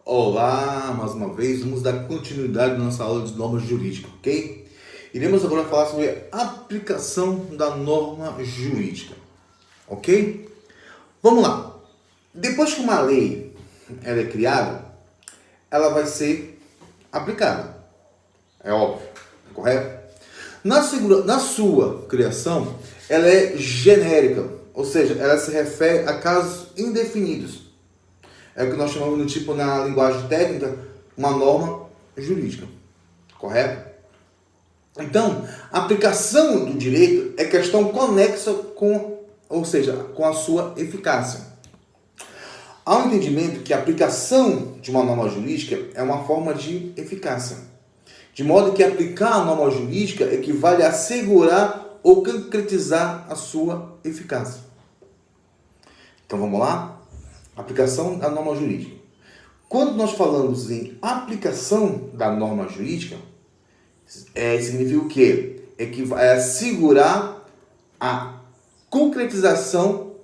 Olá, mais uma vez, vamos dar continuidade na nossa aula de normas jurídicas, ok? Iremos agora falar sobre a aplicação da norma jurídica, ok? Vamos lá. Depois que uma lei ela é criada, ela vai ser aplicada, é óbvio, correto? Na sua criação, ela é genérica, ou seja, ela se refere a casos indefinidos. É o que nós chamamos no tipo, na linguagem técnica, uma norma jurídica. Correto? Então, a aplicação do direito é questão conexa com, ou seja, com a sua eficácia. Há um entendimento que a aplicação de uma norma jurídica é uma forma de eficácia. De modo que aplicar a norma jurídica equivale a assegurar ou concretizar a sua eficácia. Então, vamos lá? Aplicação da norma jurídica. Quando nós falamos em aplicação da norma jurídica, significa o quê? É que vai assegurar a concretização,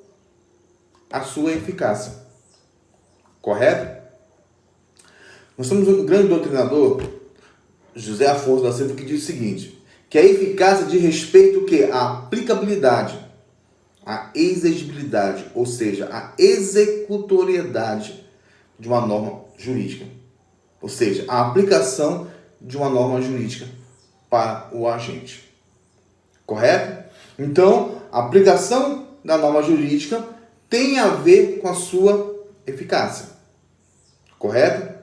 a sua eficácia. Correto? Nós temos um grande doutrinador, José Afonso da Silva, que diz o seguinte, que a eficácia diz respeito ao quê? A aplicabilidade, a exigibilidade, ou seja, a executoriedade de uma norma jurídica. Ou seja, a aplicação de uma norma jurídica para o agente. Correto? Então, a aplicação da norma jurídica tem a ver com a sua eficácia. Correto?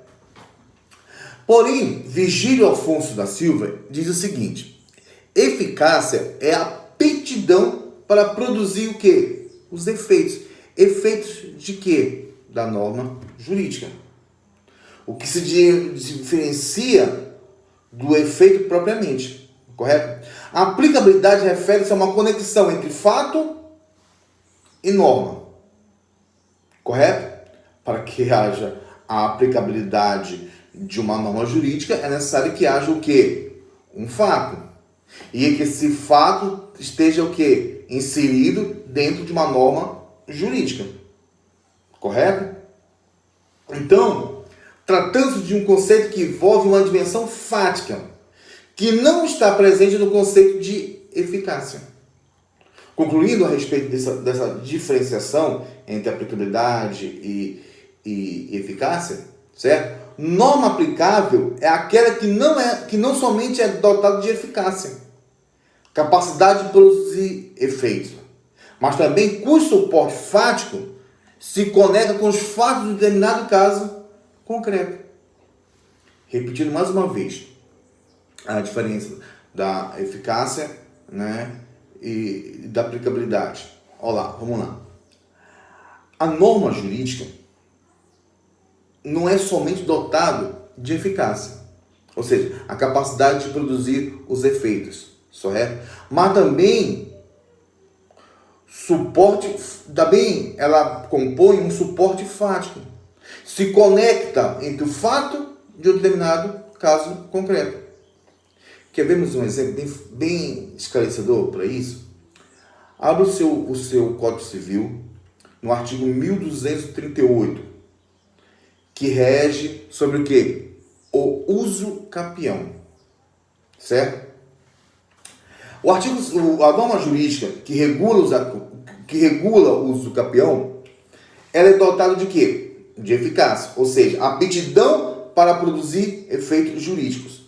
Porém, Virgílio Afonso da Silva diz o seguinte: eficácia é a aptidão para produzir o quê? Os efeitos. Efeitos de quê? Da norma jurídica. O que se diferencia do efeito propriamente. Correto? A aplicabilidade refere-se a uma conexão entre fato e norma. Correto? Para que haja a aplicabilidade de uma norma jurídica, é necessário que haja o quê? Um fato. E que esse fato esteja o quê? Inserido dentro de uma norma jurídica. Correto? Então, tratando-se de um conceito que envolve uma dimensão fática, que não está presente no conceito de eficácia. Concluindo a respeito dessa diferenciação entre aplicabilidade e eficácia, certo? Norma aplicável é aquela que não somente é dotada de eficácia, capacidade de produzir efeitos, mas também cujo suporte fático se conecta com os fatos de determinado caso concreto. Repetindo mais uma vez a diferença da eficácia, né, e da aplicabilidade. Olá, vamos lá. A norma jurídica não é somente dotado de eficácia, ou seja, a capacidade de produzir os efeitos, correto? Mas também ela compõe um suporte fático. Se conecta entre o fato de um determinado caso concreto. Quer vermos um exemplo bem esclarecedor para isso? Abra o seu Código Civil, no artigo 1238, que rege sobre o quê? O uso capião. Certo? A norma jurídica que regula o uso capião, ela é dotada de quê? De eficácia, ou seja, aptidão para produzir efeitos jurídicos.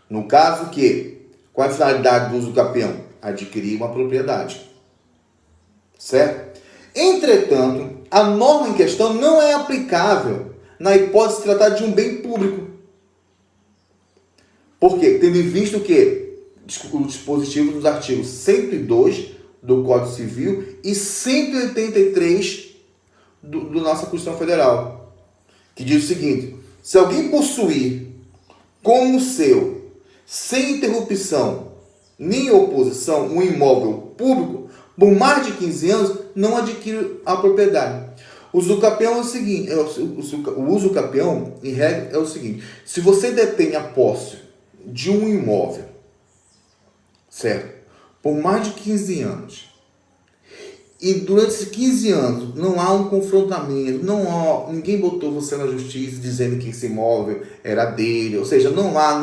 No caso que, qual é a finalidade do uso capião? Adquirir uma propriedade. Certo? Entretanto, a norma em questão não é aplicável na hipótese de tratar de um bem público. Por quê? Tendo em vista o quê? O dispositivo dos artigos 102 do Código Civil e 183 da nossa Constituição Federal, que diz o seguinte: se alguém possuir como seu, sem interrupção nem oposição, um imóvel público, por mais de 15 anos, não adquire a propriedade. O uso capião é o seguinte, o uso capião, em regra, é o seguinte: se você detém a posse de um imóvel, certo, por mais de 15 anos, e durante esses 15 anos não há um confrontamento, ninguém botou você na justiça dizendo que esse imóvel era dele, ou seja, não há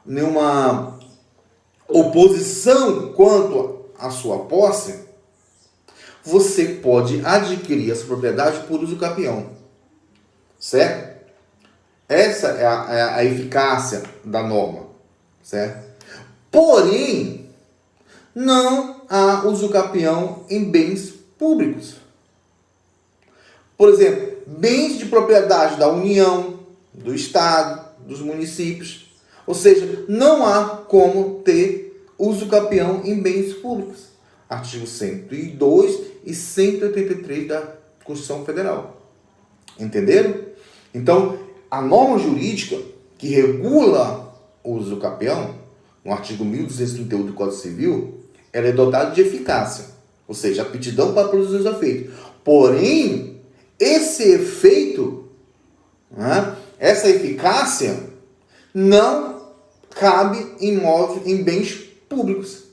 nenhuma oposição quanto à sua posse, você pode adquirir essa propriedade por uso capião, certo? Essa é a eficácia da norma, certo? Porém, não há uso capião em bens públicos. Por exemplo, bens de propriedade da União, do Estado, dos municípios. Ou seja, não há como ter uso capião em bens públicos. Artigo 102 e 183 da Constituição Federal. Entenderam? Então, a norma jurídica que regula o uso capião, no artigo 1238 do Código Civil, ela é dotada de eficácia, ou seja, aptidão para produzir os efeitos. Porém, esse efeito, essa eficácia, não cabe em bens públicos.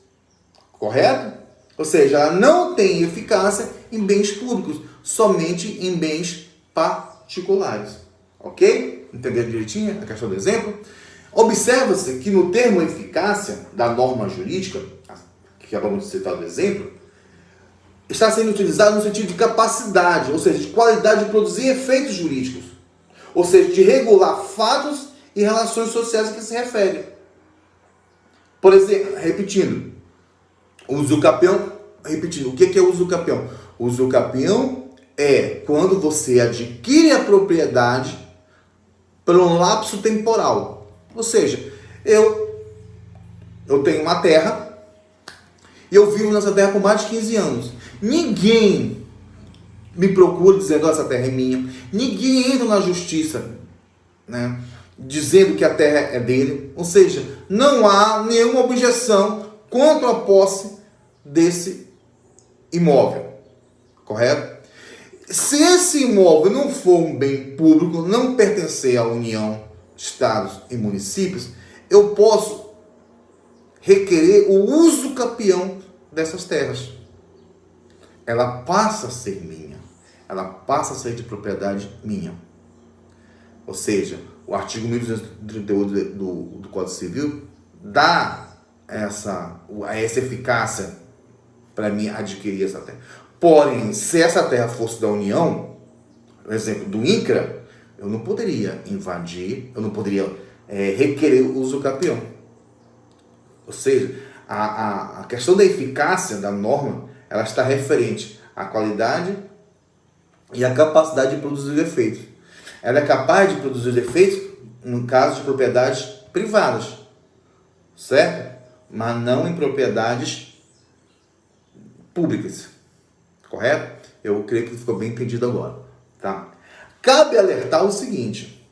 Correto? Ou seja, ela não tem eficácia em bens públicos, somente em bens particulares. Ok? Entenderam direitinho a questão do exemplo? Observa-se que no termo eficácia da norma jurídica, que acabamos de citar do exemplo, está sendo utilizado no sentido de capacidade, ou seja, de qualidade de produzir efeitos jurídicos, ou seja, de regular fatos e relações sociais a que se refere. Por exemplo, repetindo, uso capião, o que é uso capião? Uso capião é quando você adquire a propriedade por um lapso temporal. Ou seja, eu tenho uma terra e eu vivo nessa terra por mais de 15 anos. Ninguém me procura dizendo, essa terra é minha. Ninguém entra na justiça, né, dizendo que a terra é dele. Ou seja, não há nenhuma objeção contra a posse desse imóvel. Correto? Se esse imóvel não for um bem público, não pertencer à União, Estados e municípios, eu posso requerer o uso capião dessas terras. Ela passa a ser minha. Ela passa a ser de propriedade minha. Ou seja, o artigo 1238 do Código Civil dá essa eficácia para mim adquirir essa terra. Porém, se essa terra fosse da União, por exemplo, do INCRA, eu não poderia invadir, eu não poderia requerer o uso capião. Ou seja, a questão da eficácia da norma, ela está referente à qualidade e à capacidade de produzir efeitos. Ela é capaz de produzir efeitos no caso de propriedades privadas, certo? Mas não em propriedades públicas. Correto? Eu creio que ficou bem entendido agora. Tá? Cabe alertar o seguinte,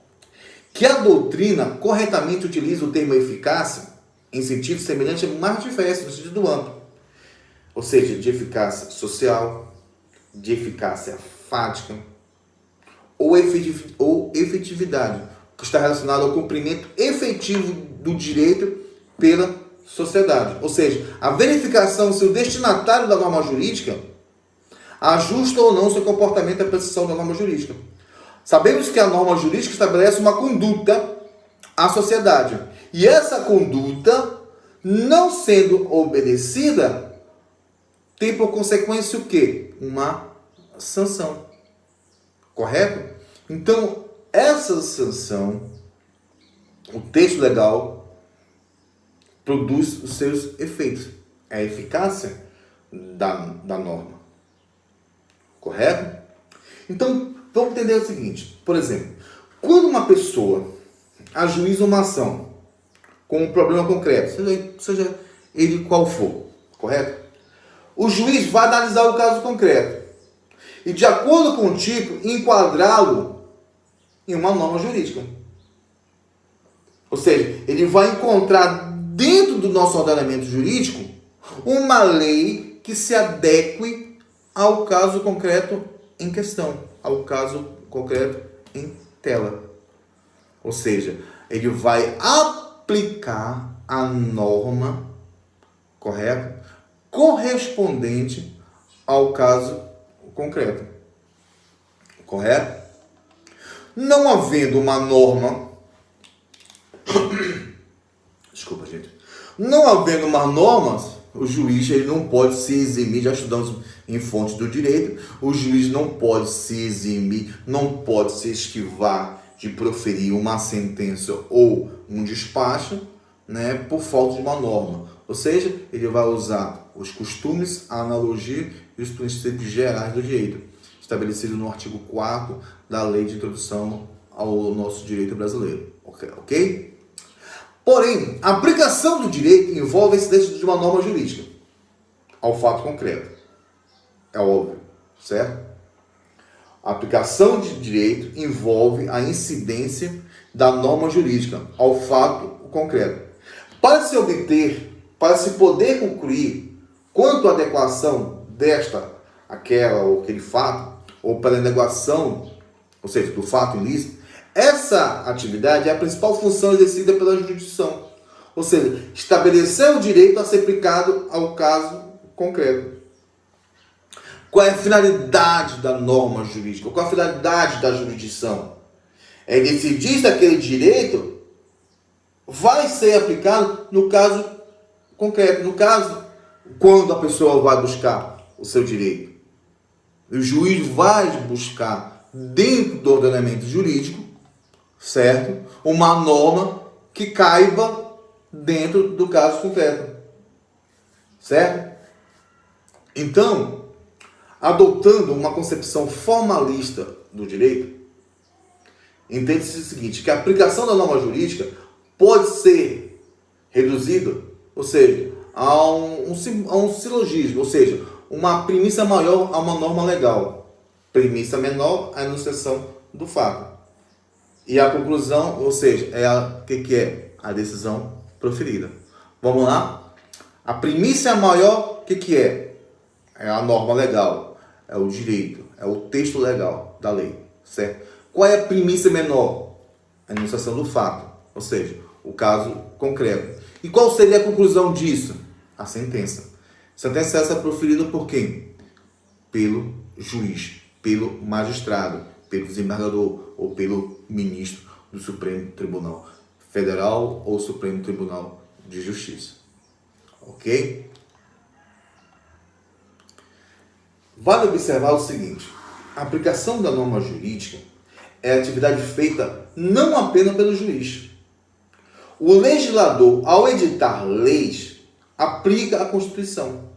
que a doutrina corretamente utiliza o termo eficácia em sentido semelhante, mas diverso, no sentido amplo. Ou seja, de eficácia social, de eficácia fática, ou efetividade, que está relacionado ao cumprimento efetivo do direito pela sociedade. Ou seja, a verificação se o destinatário da norma jurídica ajusta ou não seu comportamento à prescrição da norma jurídica. Sabemos que a norma jurídica estabelece uma conduta à sociedade. E essa conduta, não sendo obedecida, tem por consequência o quê? Uma sanção. Correto? Então, essa sanção, o texto legal, produz os seus efeitos. É a eficácia da norma. Correto? Então, vamos entender o seguinte. Por exemplo, quando uma pessoa ajuiza uma ação com um problema concreto, seja ele qual for, correto? O juiz vai analisar o caso concreto e, de acordo com o tipo, enquadrá-lo em uma norma jurídica. Ou seja, ele vai encontrar dentro do nosso ordenamento jurídico uma lei que se adeque ao caso concreto em questão, ao caso concreto em tela. Ou seja, ele vai aplicar a norma, correto, correspondente ao caso concreto. Correto? Não havendo uma norma, desculpa, gente. Não havendo uma norma, o juiz ele não pode se eximir, já estudamos em fontes do direito, o juiz não pode se eximir, não pode se esquivar de proferir uma sentença ou um despacho, né, por falta de uma norma. Ou seja, ele vai usar os costumes, a analogia e os princípios gerais do direito, estabelecido no artigo 4º da Lei de Introdução ao nosso direito brasileiro. Ok? Porém, a aplicação do direito envolve a incidência de uma norma jurídica ao fato concreto. É óbvio, certo? A aplicação de direito envolve a incidência da norma jurídica ao fato concreto. Para se poder concluir quanto à adequação desta, aquela ou aquele fato, ou para a negociação, ou seja, do fato ilícito, essa atividade é a principal função exercida pela jurisdição. Ou seja, estabelecer o direito a ser aplicado ao caso concreto. Qual é a finalidade da norma jurídica? Qual é a finalidade da jurisdição? É decidir se aquele direito vai ser aplicado no caso concreto. No caso, quando a pessoa vai buscar o seu direito. O juiz vai buscar, dentro do ordenamento jurídico, certo? Uma norma que caiba dentro do caso concreto. Certo? Então, adotando uma concepção formalista do direito, entende-se o seguinte, que a aplicação da norma jurídica pode ser reduzida, ou seja, a um silogismo, ou seja, uma premissa maior a uma norma legal, premissa menor a enunciação do fato. E a conclusão, ou seja, é o que é? A decisão proferida. Vamos lá? A premissa maior, o que é? É a norma legal, é o direito, é o texto legal da lei, certo? Qual é a premissa menor? A enunciação do fato, ou seja, o caso concreto. E qual seria a conclusão disso? A sentença. Sentença essa proferida por quem? Pelo juiz, pelo magistrado, pelo desembargador ou pelo ministro do Supremo Tribunal Federal ou Supremo Tribunal de Justiça. Ok? Vale observar o seguinte: a aplicação da norma jurídica é atividade feita não apenas pelo juiz. O legislador, ao editar leis, aplica a Constituição.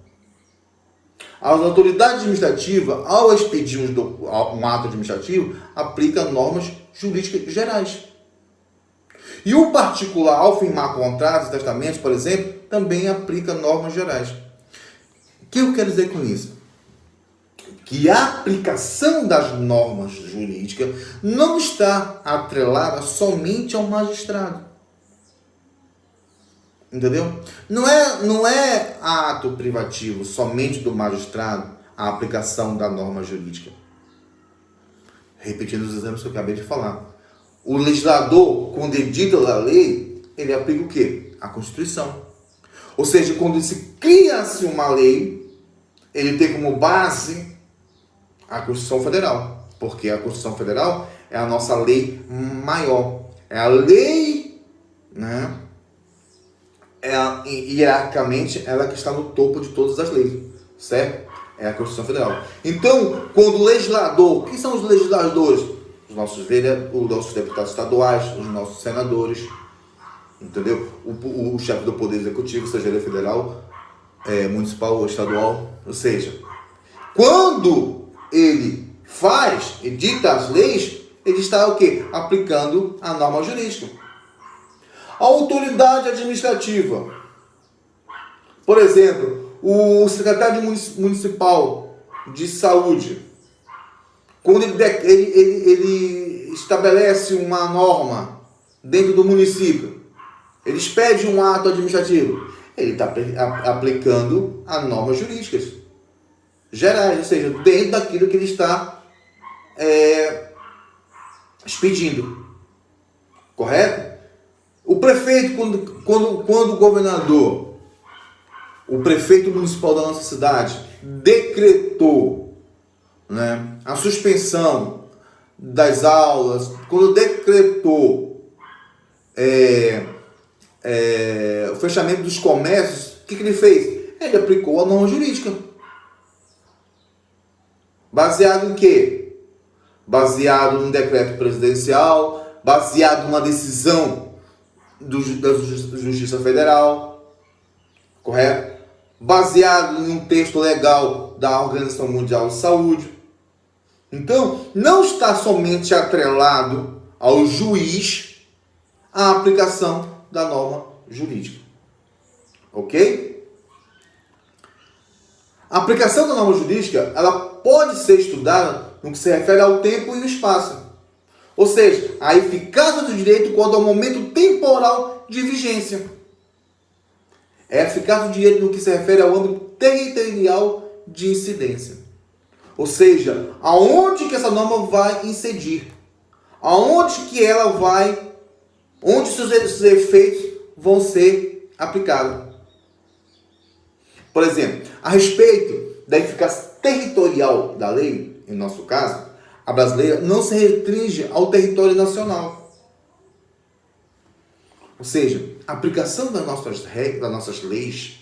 As autoridades administrativas, ao expedir um ato administrativo, aplica normas jurídicas gerais. E o particular, ao firmar contratos e testamentos, por exemplo, também aplica normas gerais. O que eu quero dizer com isso? Que a aplicação das normas jurídicas não está atrelada somente ao magistrado. Entendeu? Não é ato privativo somente do magistrado a aplicação da norma jurídica. Repetindo os exemplos que eu acabei de falar. O legislador, quando edita a lei, ele aplica o quê? A Constituição. Ou seja, quando se cria-se uma lei, ele tem como base a Constituição Federal. Porque a Constituição Federal é a nossa lei maior. É a lei, né? Hierarquicamente, ela que está no topo de todas as leis, certo? É a Constituição Federal. Então, quando o legislador, quem são os legisladores? Os nossos deputados estaduais, os nossos senadores, entendeu? O chefe do Poder Executivo, seja ele federal, municipal ou estadual. Ou seja, quando ele edita as leis, ele está o quê? Aplicando a norma jurídica. A autoridade administrativa. Por exemplo, o secretário municipal de saúde, quando ele estabelece uma norma dentro do município, ele expede um ato administrativo, ele está aplicando as normas jurídicas gerais, ou seja, dentro daquilo que ele está expedindo. Correto? O prefeito, quando o governador, o prefeito municipal da nossa cidade, decretou, né, a suspensão das aulas, quando decretou o fechamento dos comércios, o que ele fez? Ele aplicou a norma jurídica. Baseado em quê? Baseado num decreto presidencial, baseado numa decisão da Justiça Federal, correto? Baseado em um texto legal da Organização Mundial de Saúde. Então, não está somente atrelado ao juiz a aplicação da norma jurídica. Ok? A aplicação da norma jurídica, ela pode ser estudada no que se refere ao tempo e ao espaço. Ou seja, a eficácia do direito quanto ao momento temporal de vigência. É a eficácia do direito no que se refere ao âmbito territorial de incidência. Ou seja, aonde que essa norma vai incidir? Aonde que ela vai, onde seus efeitos vão ser aplicados. Por exemplo, a respeito da eficácia territorial da lei, em nosso caso, a brasileira não se restringe ao território nacional. Ou seja, a aplicação das nossas regras, das nossas leis,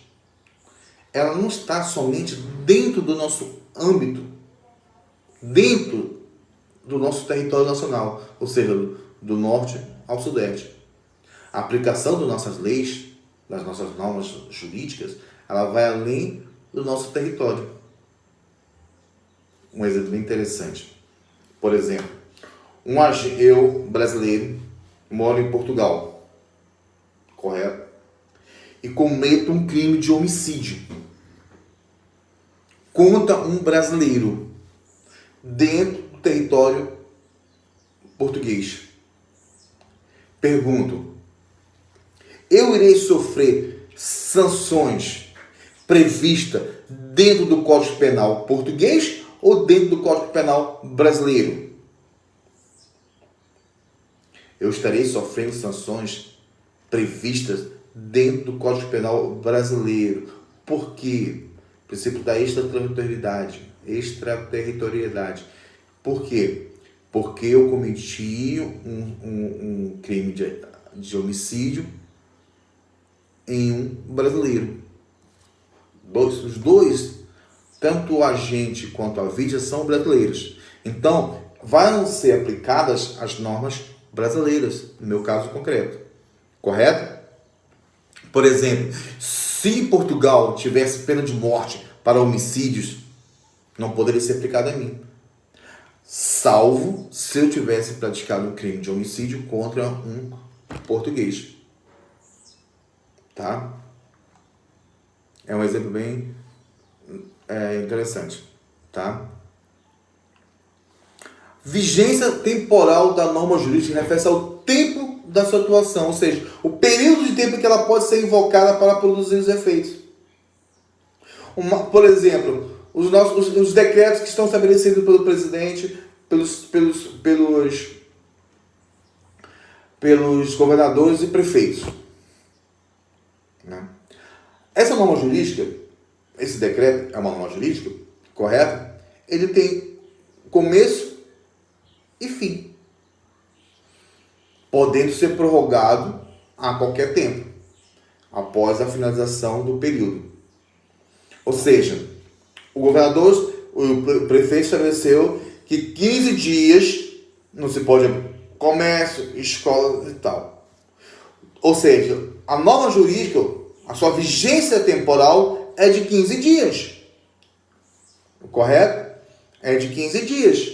ela não está somente dentro do nosso âmbito, dentro do nosso território nacional, ou seja, do norte ao sudeste. A aplicação das nossas leis, das nossas normas jurídicas, ela vai além do nosso território. Um exemplo bem interessante. Por exemplo, eu, brasileiro, moro em Portugal, correto? E cometo um crime de homicídio contra um brasileiro dentro do território português. Pergunto, eu irei sofrer sanções previstas dentro do Código Penal português ou dentro do Código Penal brasileiro? Eu estarei sofrendo sanções previstas dentro do Código Penal brasileiro. Por quê? O princípio da extraterritorialidade. Por quê? Porque eu cometi um crime de homicídio em um brasileiro. Os dois, tanto o agente quanto a vítima, são brasileiros. Então, vão ser aplicadas as normas brasileiras, no meu caso concreto. Correto? Por exemplo, se Portugal tivesse pena de morte para homicídios, não poderia ser aplicada a mim. Salvo se eu tivesse praticado um crime de homicídio contra um português. Tá? É um exemplo bem interessante. Tá? Vigência temporal da norma jurídica refere-se ao tempo da sua atuação, ou seja, o período de tempo que ela pode ser invocada para produzir os efeitos. Por exemplo, os decretos que estão estabelecidos pelo presidente, pelos governadores e prefeitos. Né? Essa norma jurídica, esse decreto é uma norma jurídica, correto? Ele tem começo e fim, podendo ser prorrogado a qualquer tempo, após a finalização do período. Ou seja, o prefeito estabeleceu que 15 dias não se pode abrir comércio, escola e tal. Ou seja, a norma jurídica, a sua vigência temporal é de 15 dias. Correto? É de 15 dias.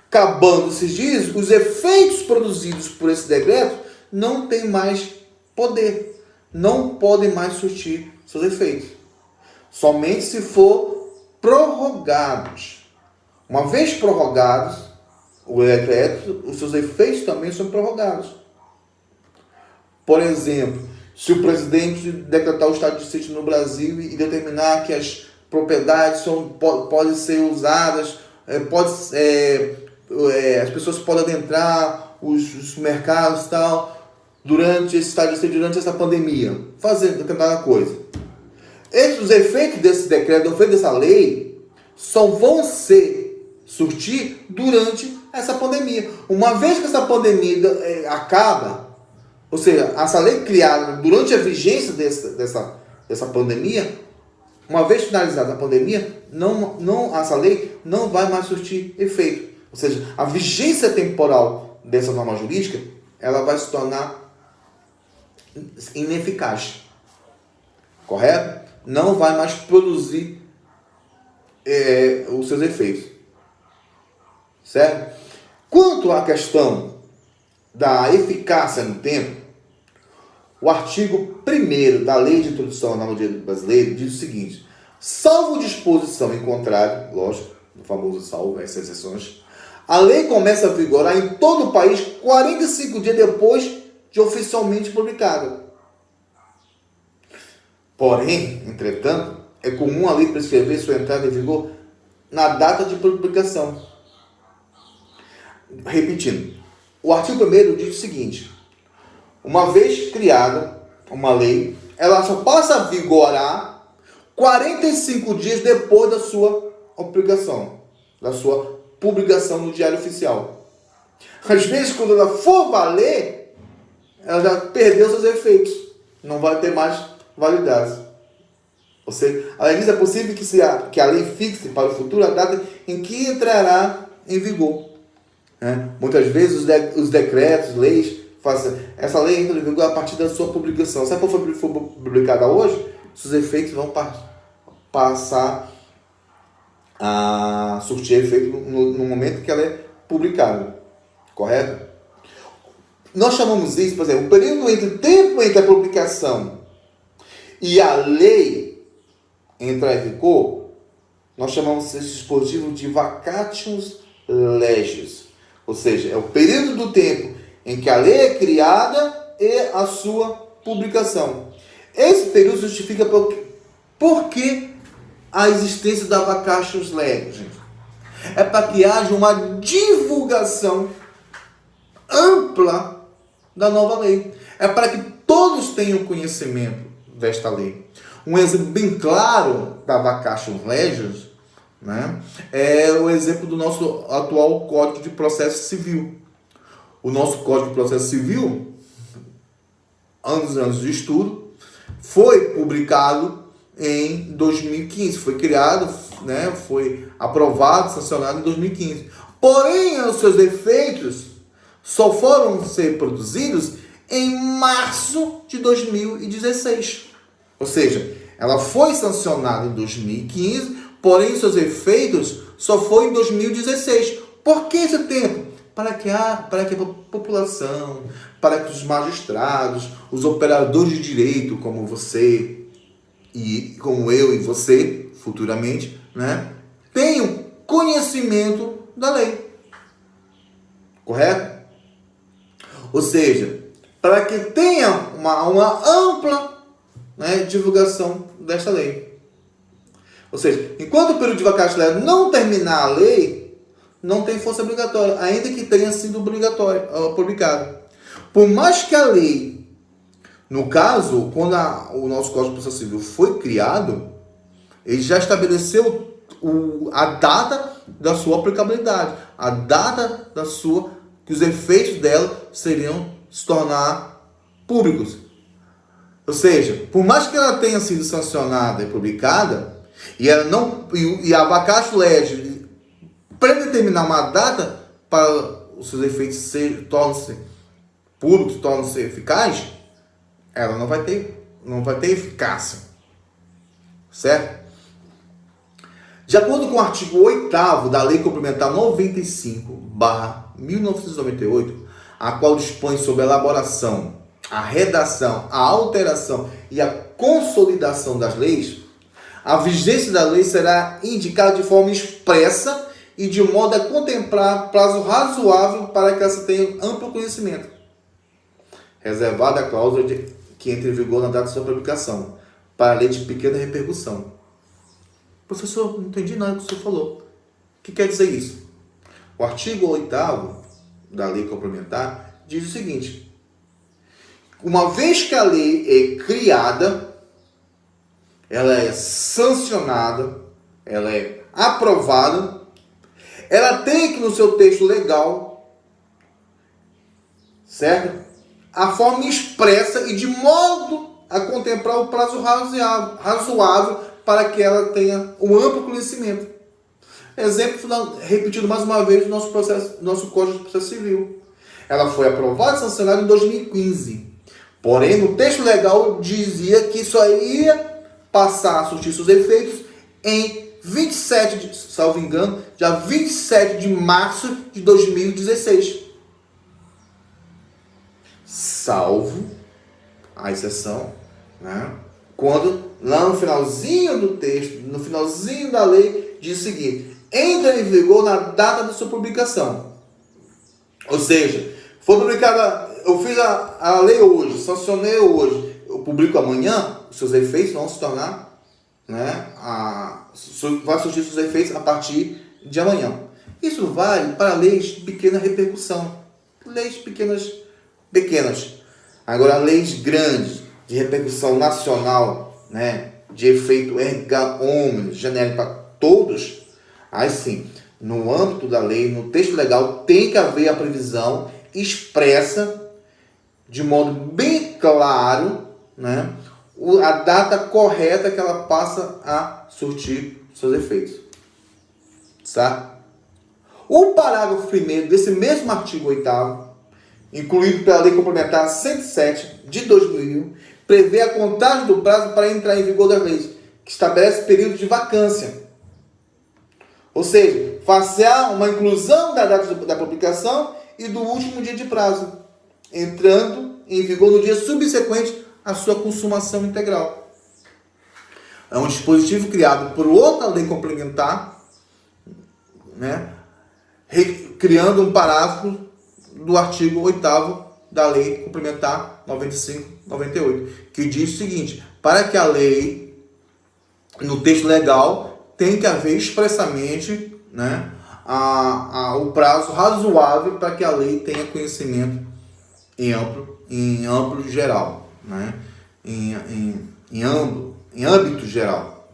Acabando esses dias, os efeitos produzidos por esse decreto não têm mais poder. Não podem mais surtir seus efeitos. Somente se for prorrogados. Uma vez prorrogados, o decreto, os seus efeitos também são prorrogados. Por exemplo, se o presidente decretar o estado de sítio no Brasil e determinar que as propriedades podem ser usadas, as pessoas podem adentrar os mercados e tal, durante esse estado de sítio, durante essa pandemia, fazer determinada coisa. os efeitos desse decreto, os efeitos dessa lei, só vão surtir durante essa pandemia. Uma vez que essa pandemia acaba, ou seja, essa lei criada durante a vigência dessa pandemia, uma vez finalizada a pandemia, essa lei não vai mais surtir efeito. Ou seja, a vigência temporal dessa norma jurídica, ela vai se tornar ineficaz. Correto? Não vai mais produzir os seus efeitos. Certo? Quanto à questão da eficácia no tempo, o artigo 1º da Lei de Introdução à Norma do Direito Brasileiro diz o seguinte: salvo disposição em contrário, lógico, no famoso salvo, essas exceções, a lei começa a vigorar em todo o país 45 dias depois de oficialmente publicada. Porém, entretanto, é comum a lei prescrever sua entrada em vigor na data de publicação. Repetindo, o artigo 1º diz o seguinte: uma vez criada uma lei, ela só passa a vigorar 45 dias depois da sua publicação, da sua publicação no Diário Oficial. Às vezes, quando ela for valer, ela já perdeu seus efeitos, não vai ter mais validade. Ou seja, além disso, é possível que a lei fixe para o futuro a data em que entrará em vigor. Muitas vezes os decretos, leis, essa lei entra em vigor a partir da sua publicação. Se a for publicada hoje, seus efeitos vão passar a surtir efeito no momento que ela é publicada. Correto? Nós chamamos isso, por exemplo, o período o tempo entre a publicação e a lei entrar em vigor, nós chamamos esse dispositivo de vacatio legis. Ou seja, é o período do tempo em que a lei é criada e a sua publicação. Esse período justifica por que a existência da vacatio legis, gente. É para que haja uma divulgação ampla da nova lei. É para que todos tenham conhecimento desta lei. Um exemplo bem claro da vacatio legis, né, é o exemplo do nosso atual Código de Processo Civil. O nosso Código de Processo Civil, anos de estudo, foi publicado em 2015. Foi criado, né, foi aprovado, sancionado em 2015. Porém, os seus efeitos só foram ser produzidos em março de 2016. Ou seja, ela foi sancionada em 2015, porém seus efeitos só foi em 2016. Por que esse tempo? Para que a população, para que os magistrados, os operadores de direito, como você e como eu e você, futuramente, né, tenham conhecimento da lei. Correto? Ou seja, para que tenha uma ampla, né, divulgação desta lei. Ou seja, enquanto o período de vacatio legis não terminar a lei, não tem força obrigatória, ainda que tenha sido publicado. Por mais que a lei, no caso, quando o nosso Código de Processo Civil foi criado, ele já estabeleceu a data da sua aplicabilidade, a data que os efeitos dela seriam se tornar públicos. Ou seja, por mais que ela tenha sido sancionada e publicada, e a vacatio legis predeterminar uma data para os seus efeitos tornem-se públicos, tornem-se eficazes, ela não vai ter eficácia. Certo? De acordo com o artigo 8º da Lei Complementar 95/1998, a qual dispõe sobre a elaboração, a redação, a alteração e a consolidação das leis, a vigência da lei será indicada de forma expressa e de modo a contemplar prazo razoável para que ela tenha amplo conhecimento, reservada a cláusula que entre em vigor na data de sua publicação, para a lei de pequena repercussão. Professor, não entendi nada do que o senhor falou. O que quer dizer isso? O artigo 8º da Lei Complementar diz o seguinte: uma vez que a lei é criada, ela é sancionada, ela é aprovada, ela tem que no seu texto legal, certo? A forma expressa e de modo a contemplar o prazo razoável para que ela tenha um amplo conhecimento. Exemplo repetido mais uma vez no nosso Código de Processo Civil. Ela foi aprovada e sancionada em 2015. Porém, no texto legal dizia que isso aí ia passar a surtir seus efeitos em 27, salvo engano, dia 27 de março de 2016. Salvo a exceção, né? Quando lá no finalzinho do texto, no finalzinho da lei, diz o seguinte: entra em vigor na data de sua publicação. Ou seja, foi publicada, eu fiz a lei hoje, sancionei hoje, eu publico amanhã, os seus efeitos vão se tornar, né, vai surgir seus efeitos a partir de amanhã. Isso vale para leis de pequena repercussão, leis pequenas. Agora, leis grandes, de repercussão nacional, né, de efeito erga omnes, genérico para todos, aí sim, no âmbito da lei, no texto legal, tem que haver a previsão expressa, de modo bem claro, né, a data correta que ela passa a surtir seus efeitos. Certo? O parágrafo 1º desse mesmo artigo 8º, incluído pela Lei Complementar 107 de 2001, prevê a contagem do prazo para entrar em vigor das leis, que estabelece período de vacância. Ou seja, far-se-á uma inclusão da data da publicação e do último dia de prazo, entrando em vigor no dia subsequente à sua consumação integral. É um dispositivo criado por outra lei complementar, né, criando um parágrafo do artigo 8º da Lei Complementar 95/98, que diz o seguinte: para que a lei, no texto legal, tem que haver expressamente, né, o prazo razoável para que a lei tenha conhecimento em amplo geral, né, em âmbito geral,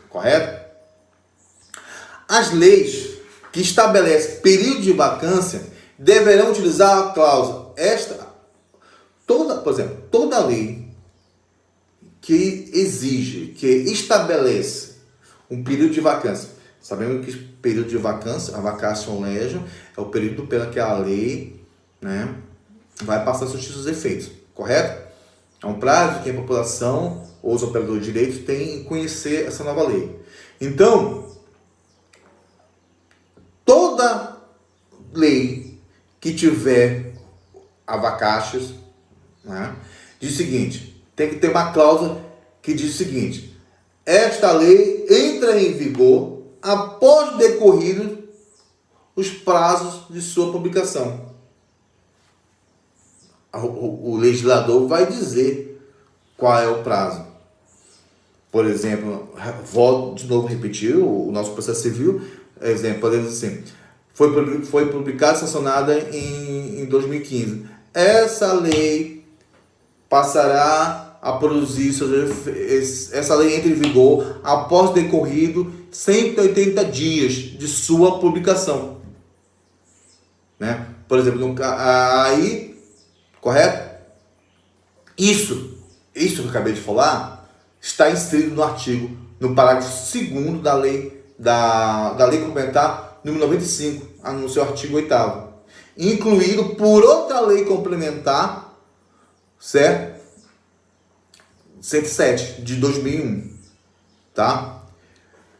correto? As leis que estabelecem período de vacância deverão utilizar a cláusula por exemplo, toda lei que exige, que estabelece um período de vacância. Sabemos que período de vacância, a vacatio legem, é o período pela que a lei, né, vai passar a surtir seus efeitos, correto? É um prazo que a população ou os operadores de direito têm em conhecer essa nova lei. Então, toda lei que tiver a vacatio, né, diz o seguinte, tem que ter uma cláusula que diz o seguinte: esta lei entra em vigor após decorridos os prazos de sua publicação. O legislador vai dizer qual é o prazo. Por exemplo, vou de novo repetir o nosso processo civil. Exemplo, podemos dizer assim: foi publicada e sancionada em 2015. Essa lei passará a produzir essa lei entra em vigor após decorrido 180 dias de sua publicação, né? Por exemplo, aí, correto? Isso que eu acabei de falar está inserido no parágrafo 2º da lei complementar número 95, no seu artigo 8º, incluído por outra lei complementar, certo? 107 de 2001, tá?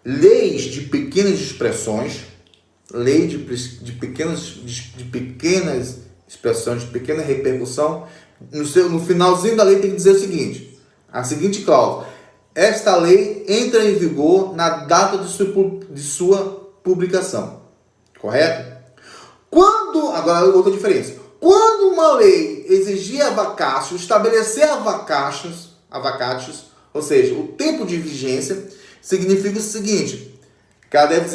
Leis de pequenas expressões, lei de pequenas expressões, de pequena repercussão, no finalzinho da lei tem que dizer o seguinte: a seguinte cláusula: esta lei entra em vigor na data de sua publicação, correto? Agora outra diferença: quando uma lei exigir a vacatio, estabelecer a vacatio, ou seja, o tempo de vigência, significa o seguinte, que ela deve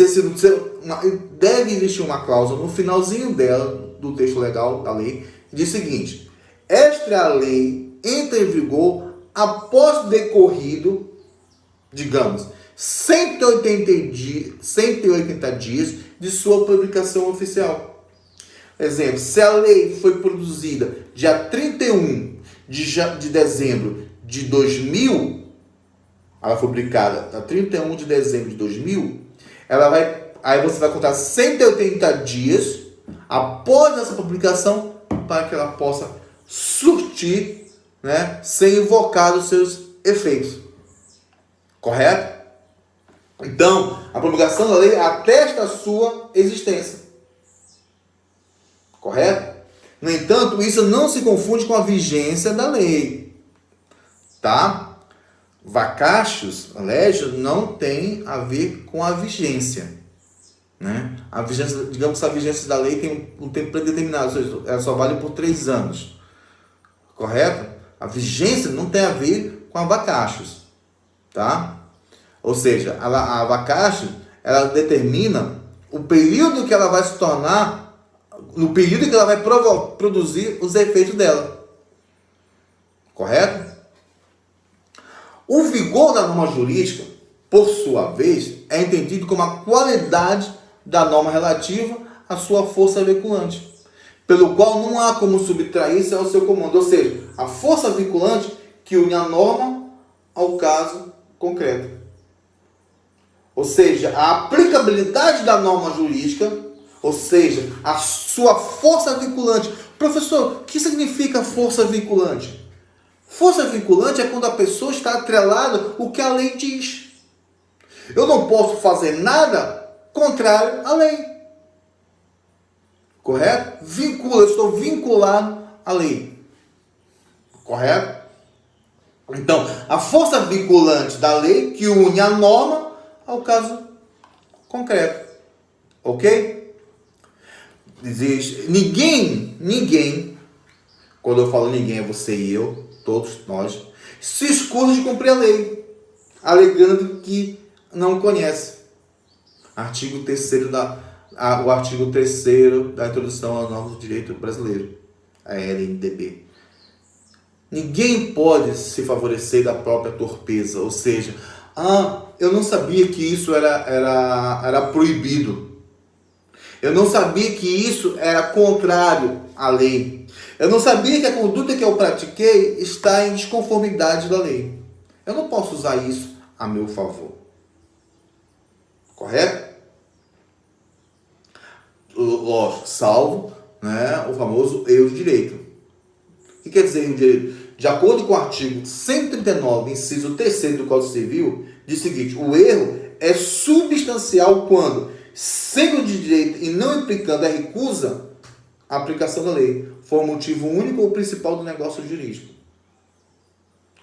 deve existir uma cláusula no finalzinho dela, do texto legal da lei, que diz o seguinte: esta lei entra em vigor após decorrido digamos, 180 dias de sua publicação oficial. Exemplo, se a lei foi produzida dia 31 de dezembro de 2000, ela foi publicada dia 31 de dezembro de 2000, aí você vai contar 180 dias após essa publicação para que ela possa surtir, né, sem invocar os seus efeitos. Correto? Então, a promulgação da lei atesta a sua existência. Correto? No entanto, isso não se confunde com a vigência da lei. Tá? Vacácios, legis, não tem a ver com a vigência. Né? A vigência, digamos que a vigência da lei tem um tempo predeterminado, ou seja, ela só vale por 3 anos. Correto? A vigência não tem a ver com a vacácios. Tá? Ou seja, a vacácio, ela determina o período que ela vai se tornar, no período que ela vai produzir os efeitos dela. Correto? O vigor da norma jurídica, por sua vez, é entendido como a qualidade da norma relativa à sua força vinculante, pelo qual não há como subtrair-se ao seu comando. Ou seja, a força vinculante que une a norma ao caso concreto. Ou seja, a aplicabilidade da norma jurídica, ou seja, a sua força vinculante. Professor, o que significa força vinculante? Força vinculante é quando a pessoa está atrelada ao que a lei diz. Eu não posso fazer nada contrário à lei. Correto? Eu estou vinculado à lei. Correto? Então, a força vinculante da lei que une a norma ao caso concreto. Ok? Existe. Ninguém, quando eu falo ninguém, é você e eu, todos nós, se escusa de cumprir a lei, alegando que não conhece. O artigo 3º da Introdução às Normas do Direito Brasileiro, a LNDB. Ninguém pode se favorecer da própria torpeza, ou seja, eu não sabia que isso era proibido. Eu não sabia que isso era contrário à lei. Eu não sabia que a conduta que eu pratiquei está em desconformidade da lei. Eu não posso usar isso a meu favor. Correto? Lógico, salvo, né, o famoso erro de direito. O que quer dizer erro de direito? De acordo com o artigo 139, inciso 3º do Código Civil, diz o seguinte: o erro é substancial quando, sendo de direito e não implicando a recusa à aplicação da lei, for o motivo único ou principal do negócio jurídico.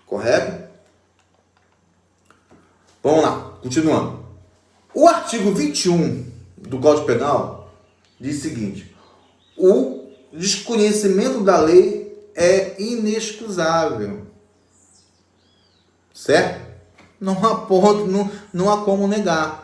Correto? Vamos lá, continuando. O artigo 21 do Código Penal diz o seguinte: o desconhecimento da lei é inexcusável. Certo? Não há como negar.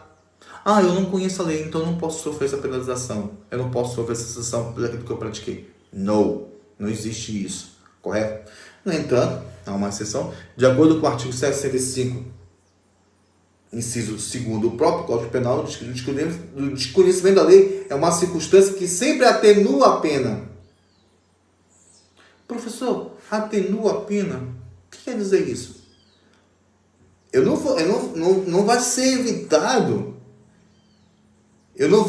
Eu não conheço a lei, então eu não posso sofrer essa penalização. Eu não posso sofrer essa sanção pelo que eu pratiquei. Não existe isso. Correto? No entanto, há uma exceção. De acordo com o artigo 65, inciso 2º do próprio Código Penal, o desconhecimento da lei é uma circunstância que sempre atenua a pena. Professor, atenua a pena? O que quer dizer isso? Não vai ser evitado. Eu não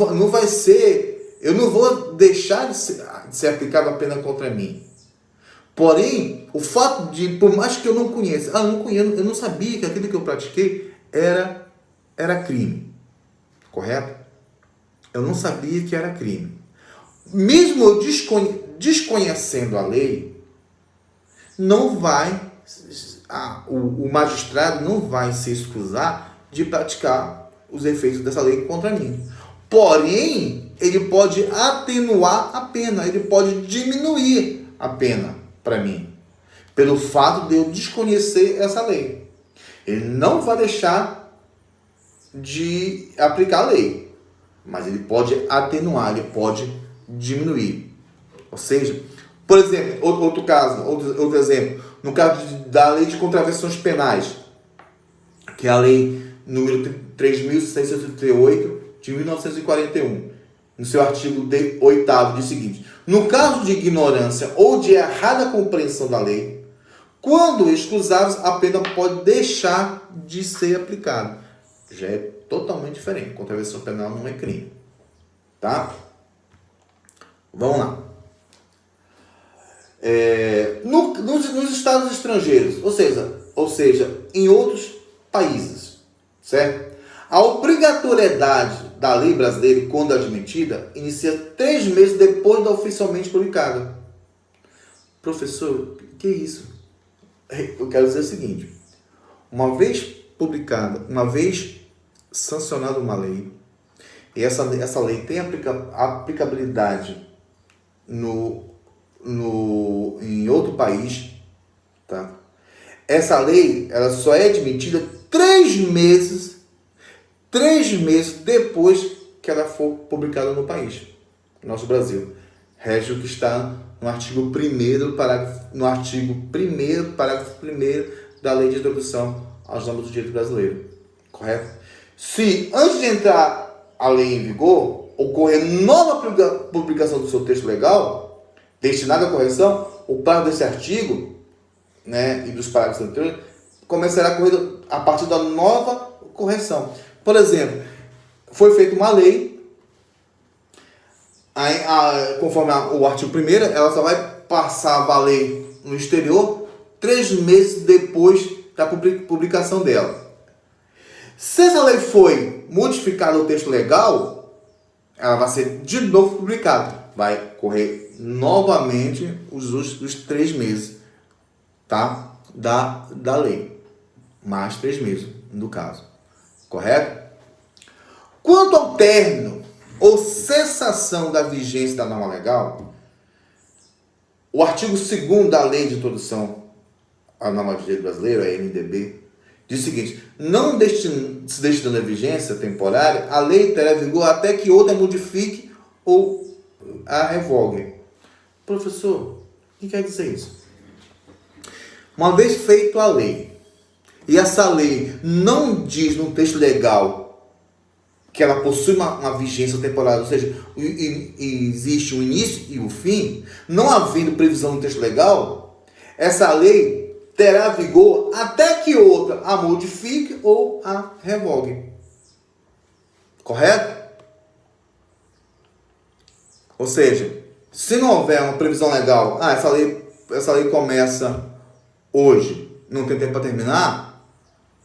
vou deixar de ser aplicada a pena contra mim. Porém, o fato de, por mais que eu não conheça, eu não sabia que aquilo que eu pratiquei era crime. Correto? Eu não sabia que era crime. Mesmo eu desconhecendo a lei, o magistrado não vai se excusar de praticar os efeitos dessa lei contra mim. Porém, ele pode atenuar a pena, ele pode diminuir a pena para mim, pelo fato de eu desconhecer essa lei. Ele não vai deixar de aplicar a lei, mas ele pode atenuar, ele pode diminuir. Ou seja, por exemplo, outro exemplo, no caso da lei de contravenções penais, que é a lei número 3.638 de 1941. No seu artigo 8º, diz o seguinte: no caso de ignorância ou de errada compreensão da lei, quando excusáveis, a pena pode deixar de ser aplicada. Já é totalmente diferente. Contravenção penal não é crime. Tá? Vamos lá. Nos estados estrangeiros, ou seja, em outros países, certo? A obrigatoriedade da lei brasileira, quando admitida, inicia 3 meses depois da oficialmente publicada. Professor, o que é isso? Eu quero dizer o seguinte: uma vez publicada, uma vez sancionada uma lei, e essa lei tem aplicabilidade em outro país, tá? Essa lei ela só é admitida 3 meses depois que ela for publicada no país, no nosso Brasil. Rege o que está no artigo 1º, parágrafo 1º da Lei de Introdução às Normas do Direito Brasileiro. Correto? Se, antes de entrar a lei em vigor, ocorrer nova publicação do seu texto legal, destinado à correção, o prazo desse artigo, né, e dos parágrafos anteriores, começará a correr a partir da nova correção. Por exemplo, foi feita uma lei, conforme o artigo 1º, ela só vai passar a valer no exterior 3 meses depois da publicação dela. Se essa lei foi modificada no texto legal, ela vai ser de novo publicada. Vai correr novamente os 3 meses, tá? da lei. Mais 3 meses, no caso. Correto? Quanto ao término ou cessação da vigência da norma legal, o artigo 2º da Lei de Introdução à Norma de Direito Brasileiro, a NDB, diz o seguinte: não se destinando a vigência temporária, a lei terá vigor até que outra modifique ou a revogue. Professor, o que quer dizer isso? Uma vez feita a lei, e essa lei não diz no texto legal que ela possui uma vigência temporária, ou seja, existe um início e um fim, não havendo previsão no texto legal, essa lei terá vigor até que outra a modifique ou a revogue. Correto? Ou seja, se não houver uma previsão legal, essa lei começa hoje, não tem tempo para terminar,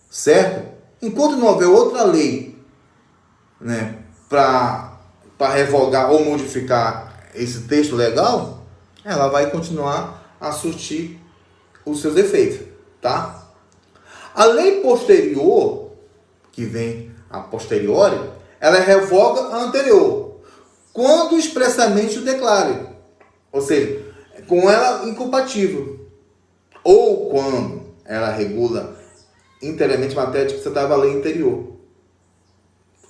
certo? Enquanto não houver outra lei, né, para revogar ou modificar esse texto legal, ela vai continuar a surtir os seus efeitos, tá? A lei posterior, que vem a posteriori, ela revoga a anterior, quando expressamente o declare, ou seja, com ela incompatível, ou quando ela regula inteiramente matéria que você estava a lei anterior.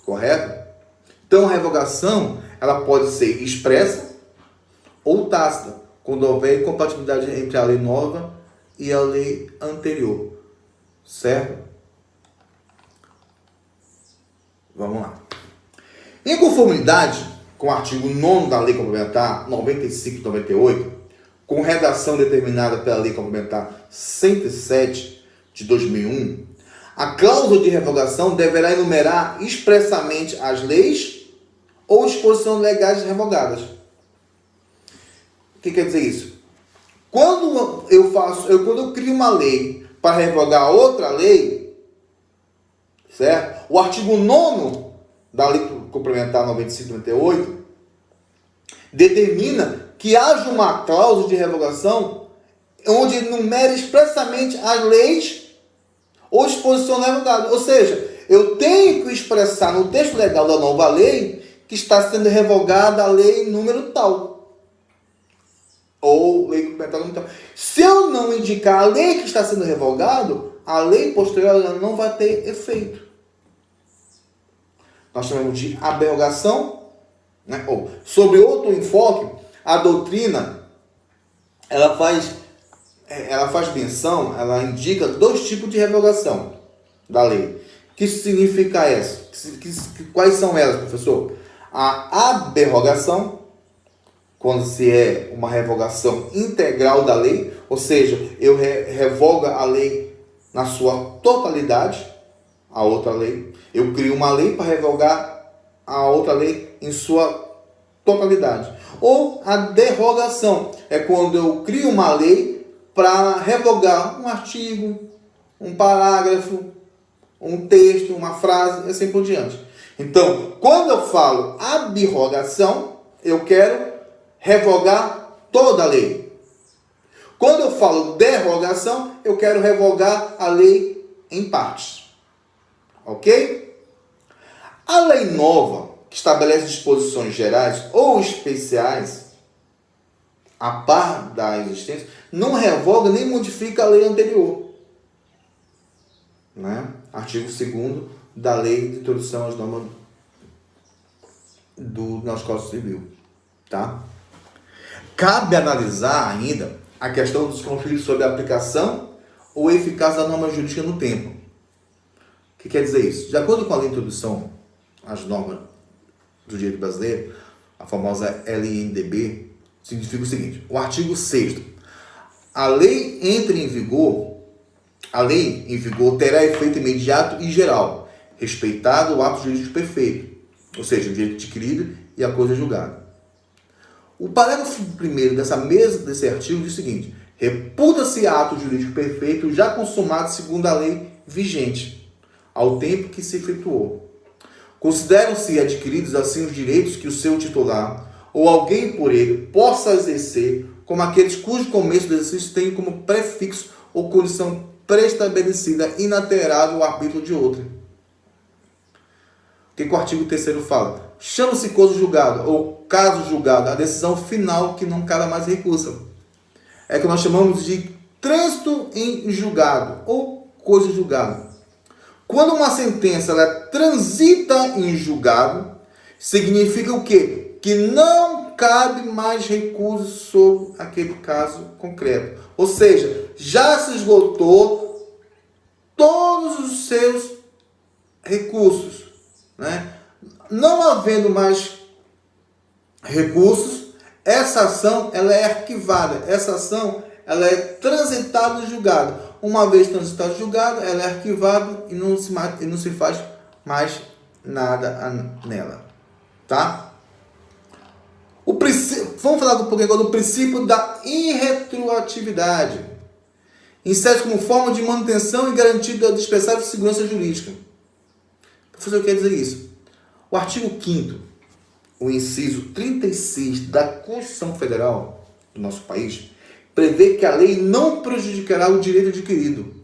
Correto? Então, a revogação ela pode ser expressa ou tácita, quando houver incompatibilidade entre a lei nova e a lei anterior. Certo? Vamos lá. Em conformidade com o artigo 9º da Lei Complementar 95 de 98, com redação determinada pela Lei Complementar 107 de 2001, a cláusula de revogação deverá enumerar expressamente as leis ou disposições legais revogadas. O que quer dizer isso? Quando eu crio uma lei para revogar outra lei, certo? O artigo 9º da Lei Complementar 95/98 determina que haja uma cláusula de revogação onde enumere expressamente as leis ou disposição revogada. Ou seja, eu tenho que expressar no texto legal da nova lei que está sendo revogada a lei número tal. Ou lei complementar número tal. Se eu não indicar a lei que está sendo revogado, a lei posterior não vai ter efeito. Nós chamamos de abrogação, né? Ou, sobre outro enfoque, a doutrina ela faz menção, ela indica 2 tipos de revogação. da lei. O que significa essa? Quais são elas, professor? A aberrogação, quando se é uma revogação integral da lei, ou seja, eu revogo a lei na sua totalidade, a outra lei. Eu crio uma lei para revogar a outra lei em sua totalidade. Ou a derrogação, é quando eu crio uma lei para revogar um artigo, um parágrafo, um texto, uma frase, e assim por diante. Então, quando eu falo abrogação, eu quero revogar toda a lei. Quando eu falo derrogação, eu quero revogar a lei em partes. Ok? A lei nova, que estabelece disposições gerais ou especiais, a par da existência, não revoga nem modifica a lei anterior. Né? Artigo 2º da Lei de Introdução às Normas do nosso Código Civil. Tá? Cabe analisar ainda a questão dos conflitos sobre a aplicação ou eficácia da norma jurídica no tempo. O que quer dizer isso? De acordo com a Lei de Introdução às Normas do Direito Brasileiro, a famosa LNDB, significa o seguinte: o artigo 6º, a lei em vigor terá efeito imediato e geral, respeitado o ato jurídico perfeito, ou seja, o direito adquirido e a coisa julgada. O parágrafo 1º desse artigo diz o seguinte: reputa-se ato jurídico perfeito já consumado segundo a lei vigente, ao tempo que se efetuou. Consideram-se adquiridos assim os direitos que o seu titular ou alguém por ele possa exercer, como aqueles cujo começo do exercício tem como prefixo ou condição pré-estabelecida inalterável o arbítrio de outrem. O que o artigo 3º fala? Chama-se coisa julgada ou caso julgado a decisão final que não cabe mais recusa. É que nós chamamos de trânsito em julgado ou coisa julgada. Quando uma sentença ela transita em julgado, significa o quê? Que não cabe mais recurso sobre aquele caso concreto. Ou seja, já se esgotou todos os seus recursos. Né? Não havendo mais recursos, essa ação ela é arquivada. Essa ação ela é transitada no julgado. Uma vez transitada no julgado, ela é arquivada e não se faz mais nada nela. Tá? Vamos falar um pouquinho agora do princípio da irretroatividade. Insere como forma de manutenção e garantia da dispensável segurança jurídica. Professor, o que quer dizer isso? O artigo 5º, o inciso 36 da Constituição Federal do nosso país, prevê que a lei não prejudicará o direito adquirido,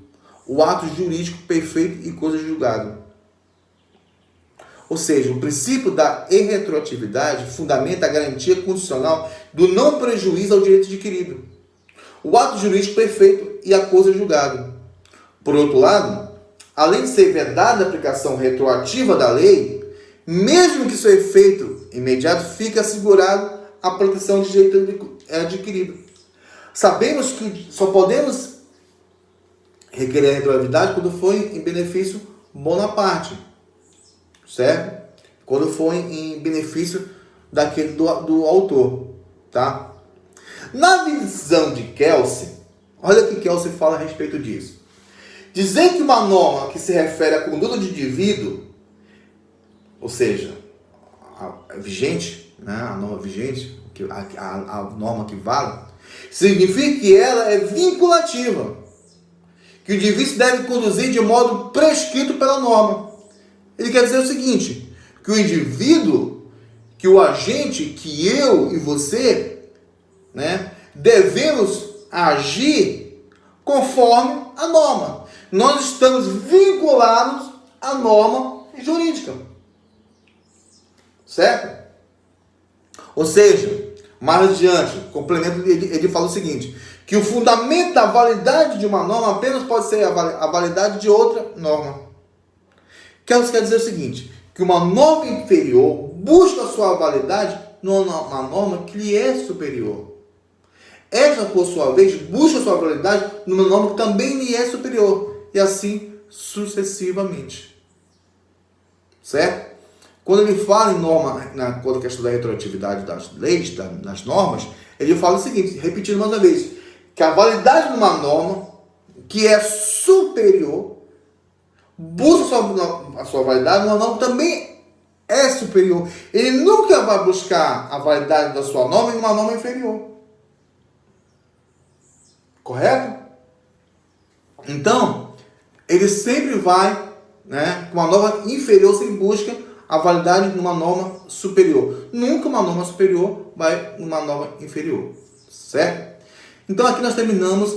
o ato jurídico perfeito e coisa julgada. Ou seja, o princípio da irretroatividade fundamenta a garantia constitucional do não prejuízo ao direito adquirido, o ato jurídico perfeito e a coisa julgada. Por outro lado, além de ser vedada a aplicação retroativa da lei, mesmo que seu efeito imediato fique assegurado a proteção de direito adquirido. Sabemos que só podemos requerer a retroatividade quando for em benefício Bonaparte, certo? Quando for em benefício daquele do autor, tá? Na visão de Kelsey, olha o que Kelsey fala a respeito disso. Dizer que uma norma que se refere à conduta de indivíduo, ou seja, a vigente, né, a norma vigente, a norma que vale, significa que ela é vinculativa, que o indivíduo deve conduzir de modo prescrito pela norma. Ele quer dizer o seguinte, que o indivíduo, que o agente, que eu e você, né, devemos agir conforme a norma. Nós estamos vinculados à norma jurídica. Certo? Ou seja, mais adiante, complemento, ele fala o seguinte, que o fundamento da validade de uma norma apenas pode ser a validade de outra norma. Quer dizer o seguinte, que uma norma inferior busca a sua validade numa norma que lhe é superior. Esta, por sua vez, busca a sua validade numa norma que também lhe é superior. E assim sucessivamente. Certo? Quando ele fala em norma, quando a questão da retroatividade das leis, das normas, ele fala o seguinte, repetindo mais uma vez, que a validade de uma norma que é superior, busca a sua validade numa norma que também é superior. Ele nunca vai buscar a validade da sua norma em uma norma inferior. Correto? Então, ele sempre vai, com uma norma inferior, sempre busca a validade de uma norma superior. Nunca uma norma superior vai numa norma inferior. Certo? Então, aqui nós terminamos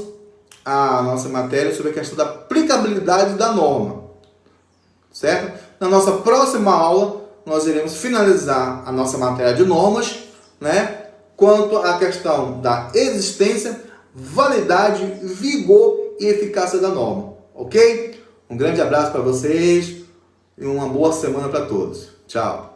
a nossa matéria sobre a questão da aplicabilidade da norma. Certo? Na nossa próxima aula, nós iremos finalizar a nossa matéria de normas, quanto à questão da existência, validade, vigor e eficácia da norma. Ok? Um grande abraço para vocês e uma boa semana para todos. Tchau!